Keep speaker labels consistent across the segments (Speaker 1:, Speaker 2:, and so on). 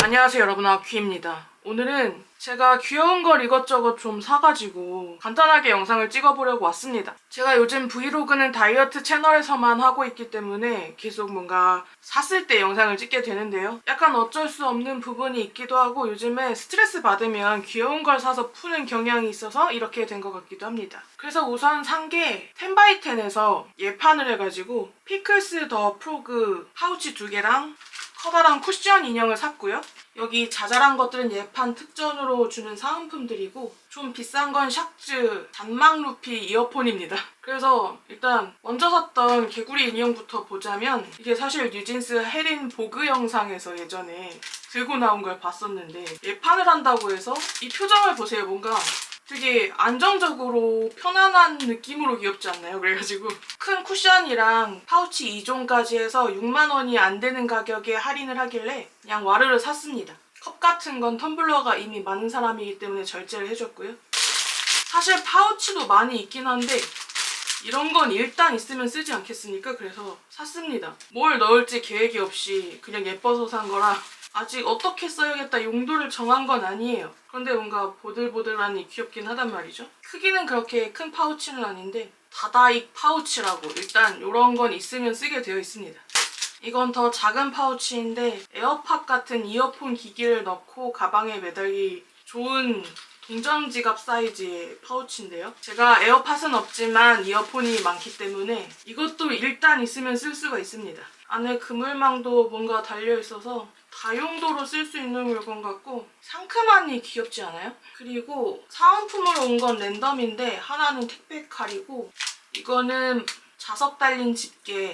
Speaker 1: 안녕하세요 여러분, 아퀴입니다. 오늘은 제가 귀여운 걸 이것저것 좀 사가지고 간단하게 영상을 찍어보려고 왔습니다. 제가 요즘 브이로그는 다이어트 채널에서만 하고 있기 때문에 계속 뭔가 샀을 때 영상을 찍게 되는데요. 약간 어쩔 수 없는 부분이 있기도 하고 요즘에 스트레스 받으면 귀여운 걸 사서 푸는 경향이 있어서 이렇게 된 것 같기도 합니다. 그래서 우선 산 게 10x10에서 예판을 해가지고 피클스 더 프로그 파우치 2개랑 커다란 쿠션 인형을 샀고요. 여기 자잘한 것들은 예판 특전으로 주는 사은품들이고 좀 비싼 건 샥즈 잔망 루피 이어폰입니다. 그래서 일단 먼저 샀던 개구리 인형부터 보자면 이게 사실 뉴진스 혜린 보그 영상에서 예전에 들고 나온 걸 봤었는데 예판을 한다고 해서 이 표정을 보세요. 뭔가 되게 안정적으로 편안한 느낌으로 귀엽지 않나요? 그래가지고 큰 쿠션이랑 파우치 2종까지 해서 6만 원이 안 되는 가격에 할인을 하길래 그냥 와르르 샀습니다. 컵 같은 건 텀블러가 이미 많은 사람이기 때문에 절제를 해줬고요. 사실 파우치도 많이 있긴 한데 이런 건 일단 있으면 쓰지 않겠습니까? 그래서 샀습니다. 뭘 넣을지 계획이 없이 그냥 예뻐서 산 거라 아직 어떻게 써야겠다 용도를 정한 건 아니에요. 그런데 뭔가 보들보들하니 귀엽긴 하단 말이죠. 크기는 그렇게 큰 파우치는 아닌데 다다익 파우치라고 일단 이런 건 있으면 쓰게 되어 있습니다. 이건 더 작은 파우치인데 에어팟 같은 이어폰 기기를 넣고 가방에 매달기 좋은 동전 지갑 사이즈의 파우치인데요. 제가 에어팟은 없지만 이어폰이 많기 때문에 이것도 일단 있으면 쓸 수가 있습니다. 안에 그물망도 뭔가 달려있어서 다용도로 쓸 수 있는 물건 같고 상큼하니 귀엽지 않아요? 그리고 사은품으로 온 건 랜덤인데 하나는 택배 칼이고 이거는 자석 달린 집게,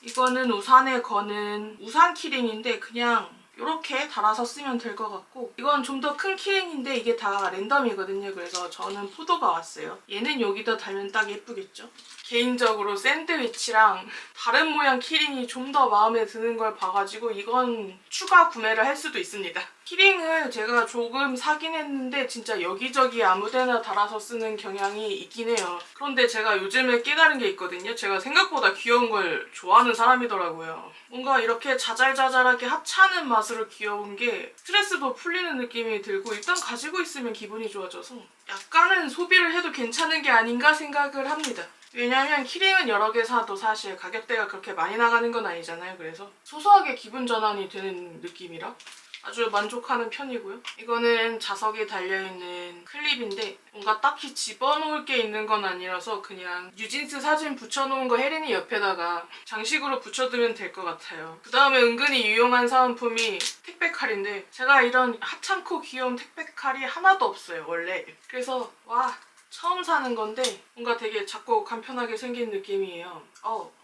Speaker 1: 이거는 우산에 거는 우산 키링인데 그냥 이렇게 달아서 쓰면 될 것 같고 이건 좀 더 큰 키링인데 이게 다 랜덤이거든요. 그래서 저는 포도가 왔어요. 얘는 여기다 달면 딱 예쁘겠죠? 개인적으로 샌드위치랑 다른 모양 키링이 좀 더 마음에 드는 걸 봐가지고 이건 추가 구매를 할 수도 있습니다. 키링을 제가 조금 사긴 했는데 진짜 여기저기 아무데나 달아서 쓰는 경향이 있긴 해요. 그런데 제가 요즘에 깨달은 게 있거든요. 제가 생각보다 귀여운 걸 좋아하는 사람이더라고요. 뭔가 이렇게 자잘자잘하게 합치는 맛으로 귀여운 게 스트레스도 풀리는 느낌이 들고 일단 가지고 있으면 기분이 좋아져서 약간은 소비를 해도 괜찮은 게 아닌가 생각을 합니다. 왜냐면 키링은 여러 개 사도 사실 가격대가 그렇게 많이 나가는 건 아니잖아요. 그래서 소소하게 기분 전환이 되는 느낌이라 아주 만족하는 편이고요. 이거는 자석이 달려있는 클립인데 뭔가 딱히 집어넣을 게 있는 건 아니라서 그냥 뉴진스 사진 붙여놓은 거 혜린이 옆에다가 장식으로 붙여두면 될 것 같아요. 그 다음에 은근히 유용한 사은품이 택배 칼인데 제가 이런 하찮고 귀여운 택배 칼이 하나도 없어요 원래. 그래서 와, 처음 사는 건데 뭔가 되게 작고 간편하게 생긴 느낌이에요.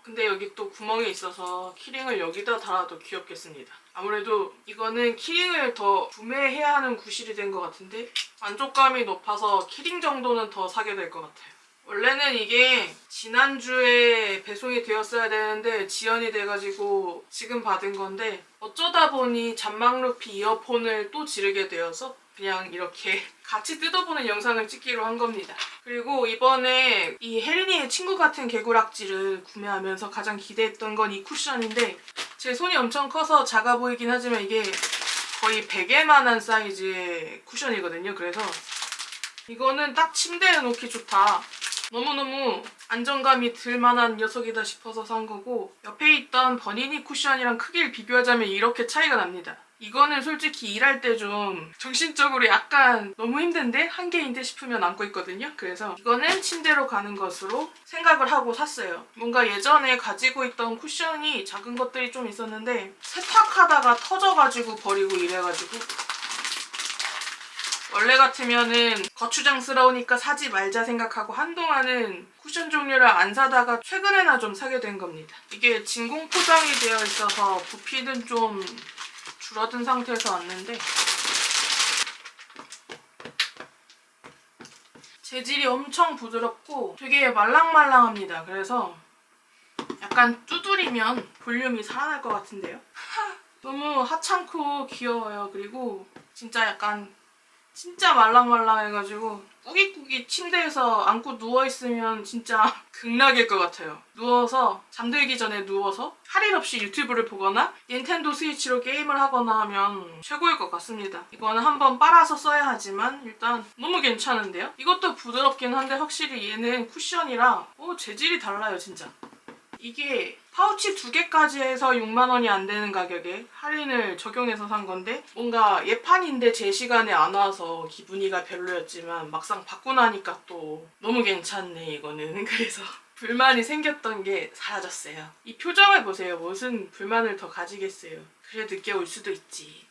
Speaker 1: 근데 여기 또 구멍이 있어서 키링을 여기다 달아도 귀엽겠습니다. 아무래도 이거는 키링을 더 구매해야 하는 구실이 된 것 같은데 만족감이 높아서 키링 정도는 더 사게 될 것 같아요. 원래는 이게 지난주에 배송이 되었어야 되는데 지연이 돼가지고 지금 받은 건데 어쩌다 보니 잔망루피 이어폰을 또 지르게 되어서 그냥 이렇게 같이 뜯어보는 영상을 찍기로 한 겁니다. 그리고 이번에 이 혜린이의 친구 같은 개구락지를 구매하면서 가장 기대했던 건 이 쿠션인데 제 손이 엄청 커서 작아 보이긴 하지만 이게 거의 베개만한 사이즈의 쿠션이거든요. 그래서 이거는 딱 침대에 놓기 좋다. 너무너무 안정감이 들만한 녀석이다 싶어서 산 거고 옆에 있던 버니니 쿠션이랑 크기를 비교하자면 이렇게 차이가 납니다. 이거는 솔직히 일할 때 좀 정신적으로 약간 너무 힘든데? 한계인데 싶으면 안고 있거든요. 그래서 이거는 침대로 가는 것으로 생각을 하고 샀어요. 뭔가 예전에 가지고 있던 쿠션이 작은 것들이 좀 있었는데 세탁하다가 터져가지고 버리고 이래가지고 원래 같으면은 거추장스러우니까 사지 말자 생각하고 한동안은 쿠션 종류를 안 사다가 최근에나 좀 사게 된 겁니다. 이게 진공 포장이 되어 있어서 부피는 좀 줄어든 상태에서 왔는데 재질이 엄청 부드럽고 되게 말랑말랑합니다. 그래서 약간 두드리면 볼륨이 살아날 것 같은데요? 너무 하찮고 귀여워요. 그리고 진짜 약간 진짜 말랑말랑해가지고 꾸깃꾸깃 침대에서 안고 누워있으면 진짜 극락일 것 같아요. 누워서 잠들기 전에 누워서 할 일 없이 유튜브를 보거나 닌텐도 스위치로 게임을 하거나 하면 최고일 것 같습니다. 이거는 한번 빨아서 써야 하지만 일단 너무 괜찮은데요? 이것도 부드럽긴 한데 확실히 얘는 쿠션이라 재질이 달라요 진짜. 이게 파우치 2개까지 해서 6만 원이 안 되는 가격에 할인을 적용해서 산 건데 뭔가 예판인데 제 시간에 안 와서 기분이가 별로였지만 막상 받고 나니까 또 너무 괜찮네 이거는. 그래서 불만이 생겼던 게 사라졌어요. 이 표정을 보세요. 무슨 불만을 더 가지겠어요. 그래 늦게 올 수도 있지.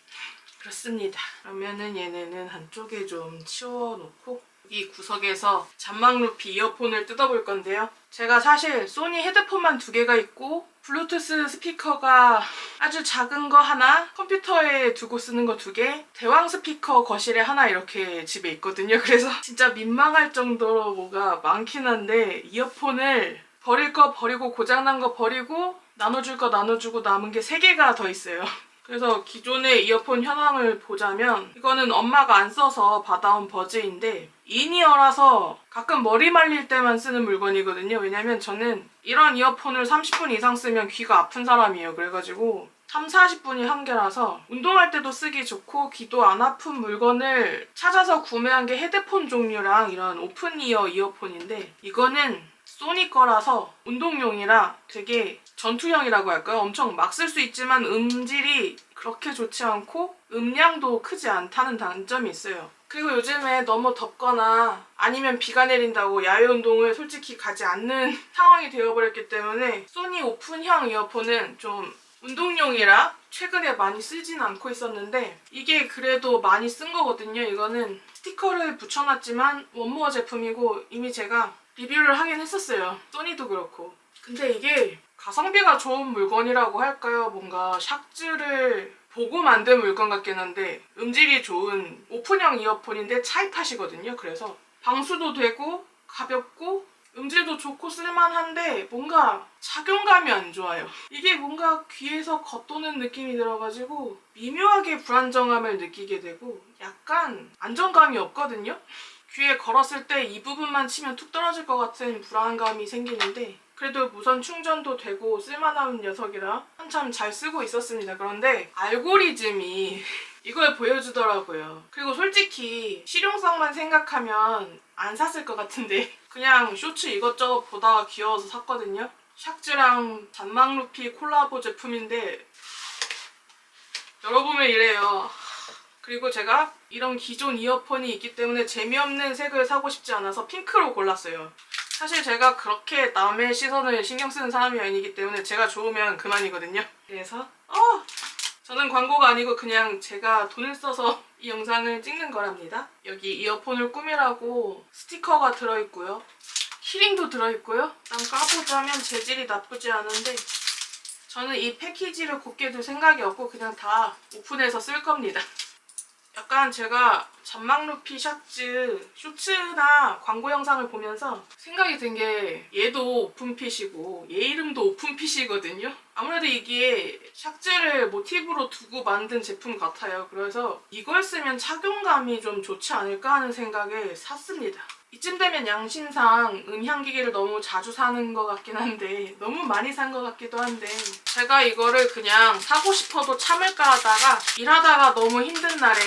Speaker 1: 그렇습니다. 그러면은 얘네는 한쪽에 좀 치워놓고 이 구석에서 잔망 루피 이어폰을 뜯어볼 건데요. 제가 사실 소니 헤드폰만 2개가 있고 블루투스 스피커가 아주 작은 거 하나, 컴퓨터에 두고 쓰는 거 2개, 대왕 스피커 거실에 하나 이렇게 집에 있거든요. 그래서 진짜 민망할 정도로 뭐가 많긴 한데 이어폰을 버릴 거 버리고 고장난 거 버리고 나눠줄 거 나눠주고 남은 게 3개가 더 있어요. 그래서 기존의 이어폰 현황을 보자면 이거는 엄마가 안 써서 받아온 버즈인데 인이어라서 가끔 머리 말릴 때만 쓰는 물건이거든요. 왜냐면 저는 이런 이어폰을 30분 이상 쓰면 귀가 아픈 사람이에요. 그래가지고 3, 40분이 한계라서 운동할 때도 쓰기 좋고 귀도 안 아픈 물건을 찾아서 구매한 게 헤드폰 종류랑 이런 오픈이어 이어폰인데 이거는 소니 거라서 운동용이라 되게 전투형이라고 할까요? 엄청 막 쓸 수 있지만 음질이 그렇게 좋지 않고 음량도 크지 않다는 단점이 있어요. 그리고 요즘에 너무 덥거나 아니면 비가 내린다고 야외 운동을 솔직히 가지 않는 상황이 되어버렸기 때문에 소니 오픈형 이어폰은 좀 운동용이라 최근에 많이 쓰진 않고 있었는데 이게 그래도 많이 쓴 거거든요. 이거는 스티커를 붙여놨지만 원모어 제품이고 이미 제가 리뷰를 하긴 했었어요. 소니도 그렇고. 근데 이게 가성비가 좋은 물건이라고 할까요? 뭔가 샥즈를 보고 만든 물건 같긴 한데 음질이 좋은 오픈형 이어폰인데 차이팟이거든요. 그래서 방수도 되고 가볍고 음질도 좋고 쓸만한데 뭔가 착용감이 안 좋아요. 이게 뭔가 귀에서 겉도는 느낌이 들어가지고 미묘하게 불안정함을 느끼게 되고 약간 안정감이 없거든요. 귀에 걸었을 때 이 부분만 치면 툭 떨어질 것 같은 불안감이 생기는데 그래도 무선 충전도 되고 쓸만한 녀석이라 한참 잘 쓰고 있었습니다. 그런데 알고리즘이 이걸 보여주더라고요. 그리고 솔직히 실용성만 생각하면 안 샀을 것 같은데 그냥 쇼츠 이것저것 보다가 귀여워서 샀거든요. 샥즈랑 잔망 루피 콜라보 제품인데 열어보면 이래요. 그리고 제가 이런 기존 이어폰이 있기 때문에 재미없는 색을 사고 싶지 않아서 핑크로 골랐어요. 사실 제가 그렇게 남의 시선을 신경 쓰는 사람이 아니기 때문에 제가 좋으면 그만이거든요. 그래서 저는 광고가 아니고 그냥 제가 돈을 써서 이 영상을 찍는 거랍니다. 여기 이어폰을 꾸미라고 스티커가 들어있고요. 키링도 들어있고요. 일단 까보자면 재질이 나쁘지 않은데 저는 이 패키지를 곱게 둘 생각이 없고 그냥 다 오픈해서 쓸 겁니다. 약간 제가 잔망 루피 샥즈 쇼츠나 광고 영상을 보면서 생각이 든 게 얘도 오픈핏이고 얘 이름도 오픈핏이거든요. 아무래도 이게 샥즈를 모티브로 두고 만든 제품 같아요. 그래서 이걸 쓰면 착용감이 좀 좋지 않을까 하는 생각에 샀습니다. 이쯤 되면 양심상 음향기기를 너무 자주 사는 것 같긴 한데 너무 많이 산 것 같기도 한데 제가 이거를 그냥 사고 싶어도 참을까 하다가 일하다가 너무 힘든 날에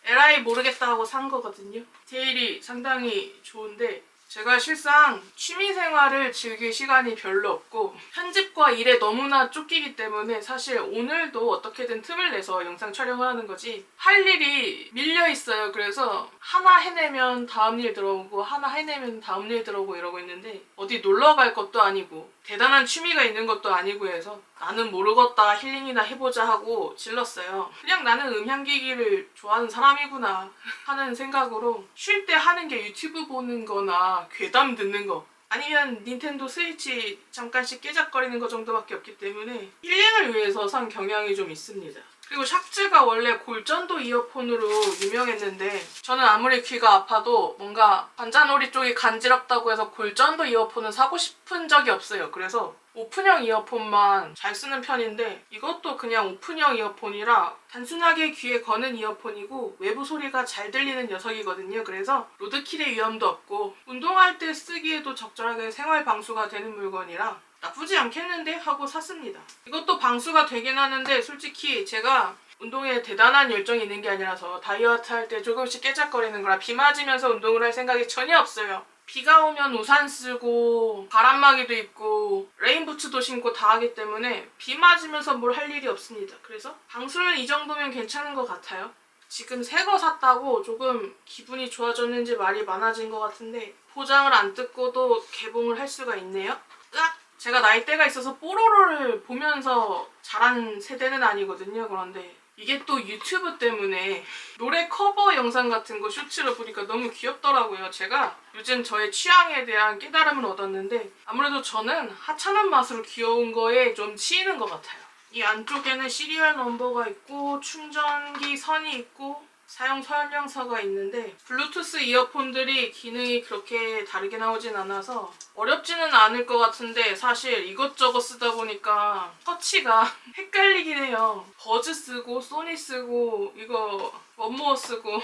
Speaker 1: 에라이 모르겠다 하고 산 거거든요. 디테일이 상당히 좋은데 제가 실상 취미생활을 즐길 시간이 별로 없고 편집과 일에 너무나 쫓기기 때문에 사실 오늘도 어떻게든 틈을 내서 영상 촬영을 하는 거지 할 일이 밀려 있어요. 그래서 하나 해내면 다음 일 들어오고 하나 해내면 다음 일 들어오고 이러고 있는데 어디 놀러 갈 것도 아니고 대단한 취미가 있는 것도 아니고 해서 나는 모르겠다 힐링이나 해보자 하고 질렀어요. 그냥 나는 음향기기를 좋아하는 사람이구나 하는 생각으로 쉴 때 하는 게 유튜브 보는 거나 괴담 듣는 거 아니면 닌텐도 스위치 잠깐씩 깨작거리는 거 정도밖에 없기 때문에 힐링을 위해서 산 경향이 좀 있습니다. 그리고 샥즈가 원래 골전도 이어폰으로 유명했는데 저는 아무리 귀가 아파도 뭔가 관자놀이 쪽이 간지럽다고 해서 골전도 이어폰은 사고 싶은 적이 없어요. 그래서 오픈형 이어폰만 잘 쓰는 편인데 이것도 그냥 오픈형 이어폰이라 단순하게 귀에 거는 이어폰이고 외부 소리가 잘 들리는 녀석이거든요. 그래서 로드킬의 위험도 없고 운동할 때 쓰기에도 적절하게 생활 방수가 되는 물건이라 나쁘지 않겠는데 하고 샀습니다. 이것도 방수가 되긴 하는데 솔직히 제가 운동에 대단한 열정이 있는 게 아니라서 다이어트 할 때 조금씩 깨작거리는 거라 비 맞으면서 운동을 할 생각이 전혀 없어요. 비가 오면 우산 쓰고 바람막이도 입고 레인부츠도 신고 다 하기 때문에 비 맞으면서 뭘 할 일이 없습니다. 그래서 방수는 이 정도면 괜찮은 것 같아요. 지금 새 거 샀다고 조금 기분이 좋아졌는지 말이 많아진 것 같은데 포장을 안 뜯고도 개봉을 할 수가 있네요. 으악! 제가 나이대가 있어서 뽀로로를 보면서 자란 세대는 아니거든요. 그런데 이게 또 유튜브 때문에 노래 커버 영상 같은 거 쇼츠를 보니까 너무 귀엽더라고요. 제가 요즘 저의 취향에 대한 깨달음을 얻었는데 아무래도 저는 하찮은 맛으로 귀여운 거에 좀 치이는 것 같아요. 이 안쪽에는 시리얼 넘버가 있고 충전기 선이 있고 사용 설명서가 있는데 블루투스 이어폰들이 기능이 그렇게 다르게 나오진 않아서 어렵지는 않을 것 같은데 사실 이것저것 쓰다 보니까 터치가 헷갈리긴 해요. 버즈 쓰고 소니 쓰고 이거 원모어 쓰고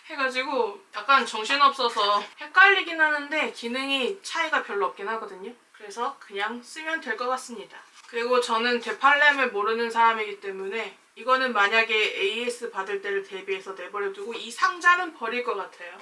Speaker 1: 해가지고 약간 정신없어서 헷갈리긴 하는데 기능이 차이가 별로 없긴 하거든요. 그래서 그냥 쓰면 될 것 같습니다. 그리고 저는 되팔렘을 모르는 사람이기 때문에 이거는 만약에 AS 받을 때를 대비해서 내버려두고 이 상자는 버릴 것 같아요.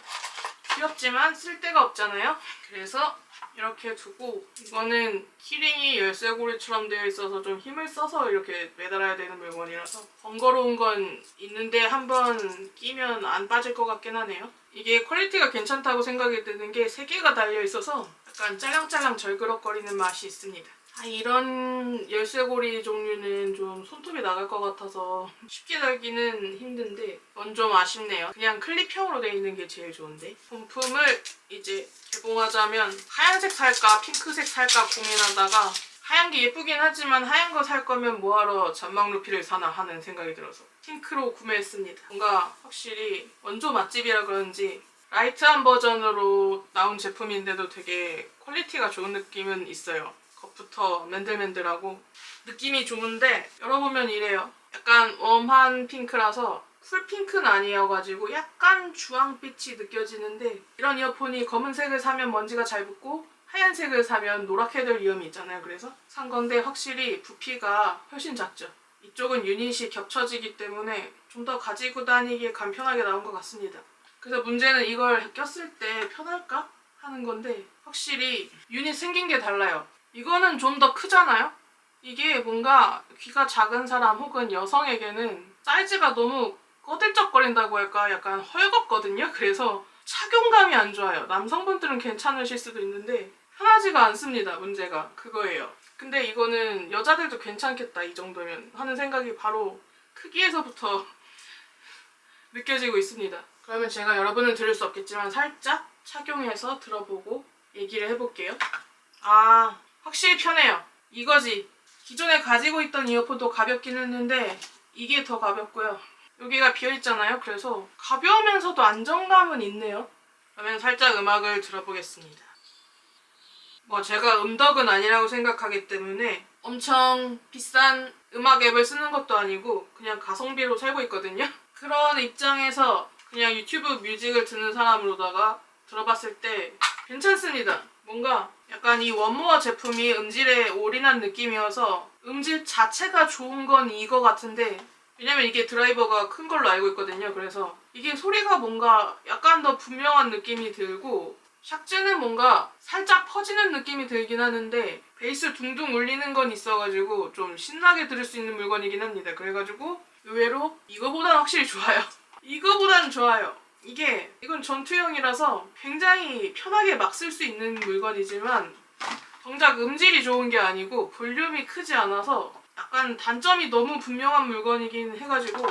Speaker 1: 귀엽지만 쓸 데가 없잖아요. 그래서 이렇게 두고 이거는 키링이 열쇠고리처럼 되어 있어서 좀 힘을 써서 이렇게 매달아야 되는 물건이라서 번거로운 건 있는데 한번 끼면 안 빠질 것 같긴 하네요. 이게 퀄리티가 괜찮다고 생각이 드는 게 3개가 달려있어서 약간 짤랑짤랑 절그럭거리는 맛이 있습니다. 이런 열쇠고리 종류는 좀 손톱이 나갈 것 같아서 쉽게 달기는 힘든데 그건 좀 아쉽네요. 그냥 클립형으로 되어 있는 게 제일 좋은데 본품을 이제 개봉하자면 하얀색 살까 핑크색 살까 고민하다가 하얀 게 예쁘긴 하지만 하얀 거 살 거면 뭐하러 잔망 루피를 사나 하는 생각이 들어서 핑크로 구매했습니다. 뭔가 확실히 원조 맛집이라 그런지 라이트한 버전으로 나온 제품인데도 되게 퀄리티가 좋은 느낌은 있어요. 겉부터 맨들맨들하고 느낌이 좋은데 열어보면 이래요. 약간 웜한 핑크라서 쿨핑크는 아니어가지고 약간 주황빛이 느껴지는데 이런 이어폰이 검은색을 사면 먼지가 잘 붙고 하얀색을 사면 노랗게 될 위험이 있잖아요. 그래서 산 건데 확실히 부피가 훨씬 작죠. 이쪽은 유닛이 겹쳐지기 때문에 좀 더 가지고 다니기에 간편하게 나온 것 같습니다. 그래서 문제는 이걸 꼈을 때 편할까 하는 건데 확실히 유닛 생긴 게 달라요. 이거는 좀 더 크잖아요? 이게 뭔가 귀가 작은 사람 혹은 여성에게는 사이즈가 너무 꺼들쩍거린다고 할까? 약간 헐겁거든요? 그래서 착용감이 안 좋아요. 남성분들은 괜찮으실 수도 있는데 편하지가 않습니다. 문제가 그거예요. 근데 이거는 여자들도 괜찮겠다 이 정도면 하는 생각이 바로 크기에서부터 느껴지고 있습니다. 그러면 제가 여러분은 들을 수 없겠지만 살짝 착용해서 들어보고 얘기를 해볼게요. 확실히 편해요. 이거지. 기존에 가지고 있던 이어폰도 가볍긴 했는데 이게 더 가볍고요. 여기가 비어있잖아요. 그래서 가벼우면서도 안정감은 있네요. 그러면 살짝 음악을 들어보겠습니다. 제가 음덕은 아니라고 생각하기 때문에 엄청 비싼 음악 앱을 쓰는 것도 아니고 그냥 가성비로 살고 있거든요. 그런 입장에서 그냥 유튜브 뮤직을 듣는 사람으로다가 들어봤을 때 괜찮습니다. 뭔가 약간 이 원모어 제품이 음질에 올인한 느낌이어서 음질 자체가 좋은 건 이거 같은데 왜냐면 이게 드라이버가 큰 걸로 알고 있거든요. 그래서 이게 소리가 뭔가 약간 더 분명한 느낌이 들고 샥즈는 뭔가 살짝 퍼지는 느낌이 들긴 하는데 베이스 둥둥 울리는 건 있어가지고 좀 신나게 들을 수 있는 물건이긴 합니다. 그래가지고 의외로 이거보단 확실히 좋아요. 이거보단 좋아요. 이건 전투용이라서 굉장히 편하게 막 쓸 수 있는 물건이지만 정작 음질이 좋은 게 아니고 볼륨이 크지 않아서 약간 단점이 너무 분명한 물건이긴 해가지고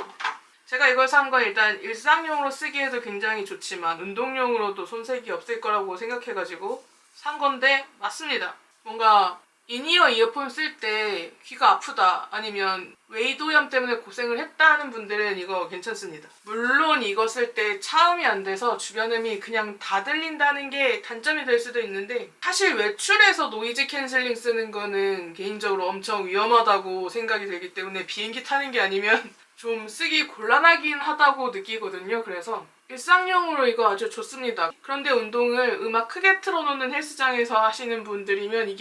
Speaker 1: 제가 이걸 산 건 일단 일상용으로 쓰기에도 굉장히 좋지만 운동용으로도 손색이 없을 거라고 생각해가지고 산 건데 맞습니다. 뭔가 인이어 이어폰 쓸 때 귀가 아프다 아니면 웨이도염 때문에 고생을 했다 하는 분들은 이거 괜찮습니다. 물론 이거 쓸 때 차음이 안 돼서 주변 음이 그냥 다 들린다는 게 단점이 될 수도 있는데 사실 외출해서 노이즈 캔슬링 쓰는 거는 개인적으로 엄청 위험하다고 생각이 들기 때문에 비행기 타는 게 아니면 좀 쓰기 곤란하긴 하다고 느끼거든요. 그래서 일상용으로 이거 아주 좋습니다. 그런데 운동을 음악 크게 틀어놓는 헬스장에서 하시는 분들이면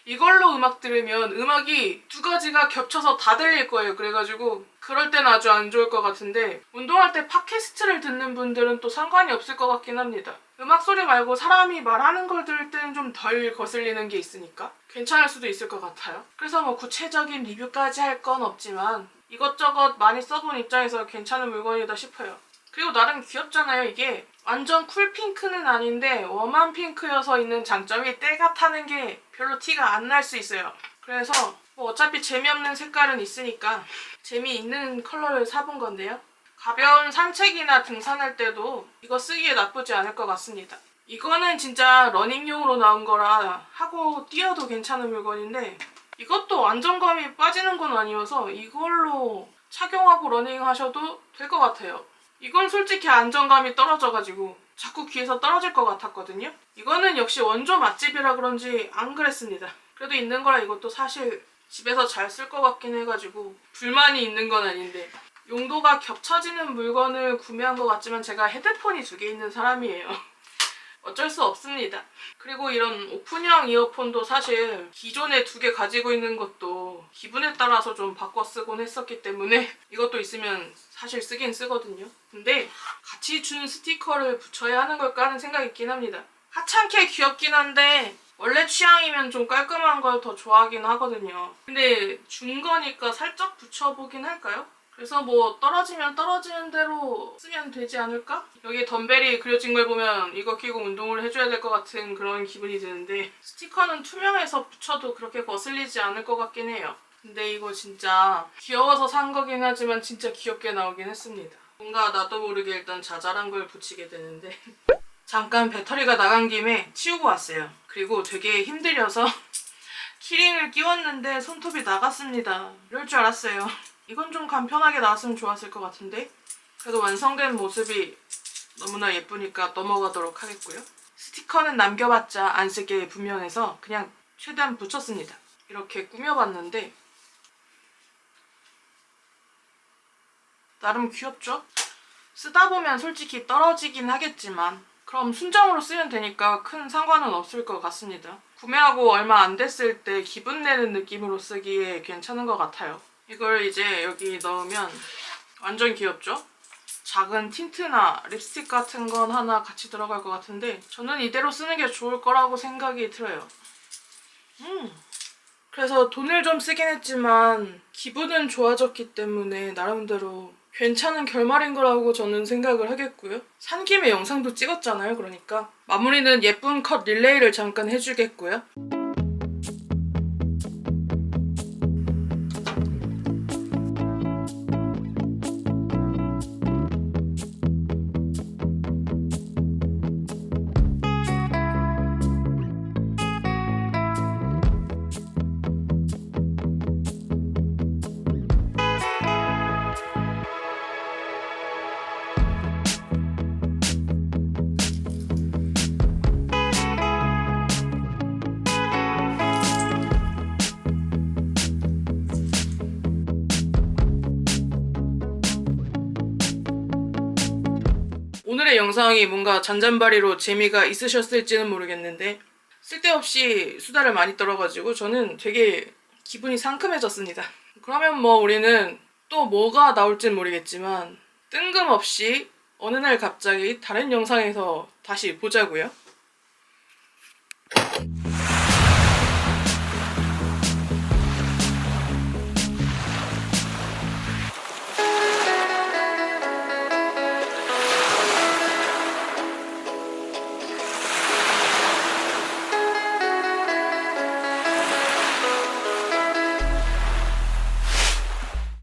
Speaker 1: 이걸로 음악 들으면 음악이 두 가지가 겹쳐서 다 들릴 거예요. 그래가지고 그럴 땐 아주 안 좋을 것 같은데 운동할 때 팟캐스트를 듣는 분들은 또 상관이 없을 것 같긴 합니다. 음악 소리 말고 사람이 말하는 걸 들을 때는 좀 덜 거슬리는 게 있으니까 괜찮을 수도 있을 것 같아요. 그래서 뭐 구체적인 리뷰까지 할 건 없지만 이것저것 많이 써본 입장에서 괜찮은 물건이다 싶어요. 그리고 나름 귀엽잖아요. 이게 완전 쿨핑크는 아닌데 웜한 핑크여서 있는 장점이 때가 타는 게 별로 티가 안 날 수 있어요. 그래서 뭐 어차피 재미없는 색깔은 있으니까 재미있는 컬러를 사본 건데요. 가벼운 산책이나 등산할 때도 이거 쓰기에 나쁘지 않을 것 같습니다. 이거는 진짜 러닝용으로 나온 거라 하고 뛰어도 괜찮은 물건인데 이것도 안정감이 빠지는 건 아니어서 이걸로 착용하고 러닝 하셔도 될 것 같아요. 이건 솔직히 안정감이 떨어져가지고 자꾸 귀에서 떨어질 것 같았거든요. 이거는 역시 원조 맛집이라 그런지 안 그랬습니다. 그래도 있는 거라 이것도 사실 집에서 잘 쓸 것 같긴 해가지고 불만이 있는 건 아닌데 용도가 겹쳐지는 물건을 구매한 것 같지만 제가 헤드폰이 2개 있는 사람이에요. 어쩔 수 없습니다. 그리고 이런 오픈형 이어폰도 사실 기존에 2개 가지고 있는 것도 기분에 따라서 좀 바꿔 쓰곤 했었기 때문에 이것도 있으면 사실 쓰긴 쓰거든요. 근데 같이 준 스티커를 붙여야 하는 걸까 하는 생각이 있긴 합니다. 하찮게 귀엽긴 한데 원래 취향이면 좀 깔끔한 걸 더 좋아하긴 하거든요. 근데 준 거니까 살짝 붙여보긴 할까요? 그래서 뭐 떨어지면 떨어지는 대로 쓰면 되지 않을까? 여기 덤벨이 그려진 걸 보면 이거 끼고 운동을 해줘야 될 것 같은 그런 기분이 드는데 스티커는 투명해서 붙여도 그렇게 거슬리지 않을 것 같긴 해요. 근데 이거 진짜 귀여워서 산 거긴 하지만 진짜 귀엽게 나오긴 했습니다. 뭔가 나도 모르게 일단 자잘한 걸 붙이게 되는데 잠깐 배터리가 나간 김에 치우고 왔어요. 그리고 되게 힘들여서 키링을 끼웠는데 손톱이 나갔습니다. 이럴 줄 알았어요. 이건 좀 간편하게 나왔으면 좋았을 것 같은데 그래도 완성된 모습이 너무나 예쁘니까 넘어가도록 하겠고요. 스티커는 남겨봤자 안 쓸 게 분명해서 그냥 최대한 붙였습니다. 이렇게 꾸며봤는데 나름 귀엽죠? 쓰다 보면 솔직히 떨어지긴 하겠지만 그럼 순정으로 쓰면 되니까 큰 상관은 없을 것 같습니다. 구매하고 얼마 안 됐을 때 기분 내는 느낌으로 쓰기에 괜찮은 것 같아요. 이걸 이제 여기 넣으면 완전 귀엽죠? 작은 틴트나 립스틱 같은 건 하나 같이 들어갈 것 같은데 저는 이대로 쓰는 게 좋을 거라고 생각이 들어요. 그래서 돈을 좀 쓰긴 했지만 기분은 좋아졌기 때문에 나름대로 괜찮은 결말인 거라고 저는 생각을 하겠고요. 산 김에 영상도 찍었잖아요. 그러니까 마무리는 예쁜 컷 릴레이를 잠깐 해주겠고요. 오늘의 영상이 뭔가 잔잔바리로 재미가 있으셨을지는 모르겠는데 쓸데없이 수다를 많이 떨어가지고 저는 되게 기분이 상큼해졌습니다. 그러면 뭐 우리는 또 뭐가 나올지는 모르겠지만 뜬금없이 어느 날 갑자기 다른 영상에서 다시 보자고요.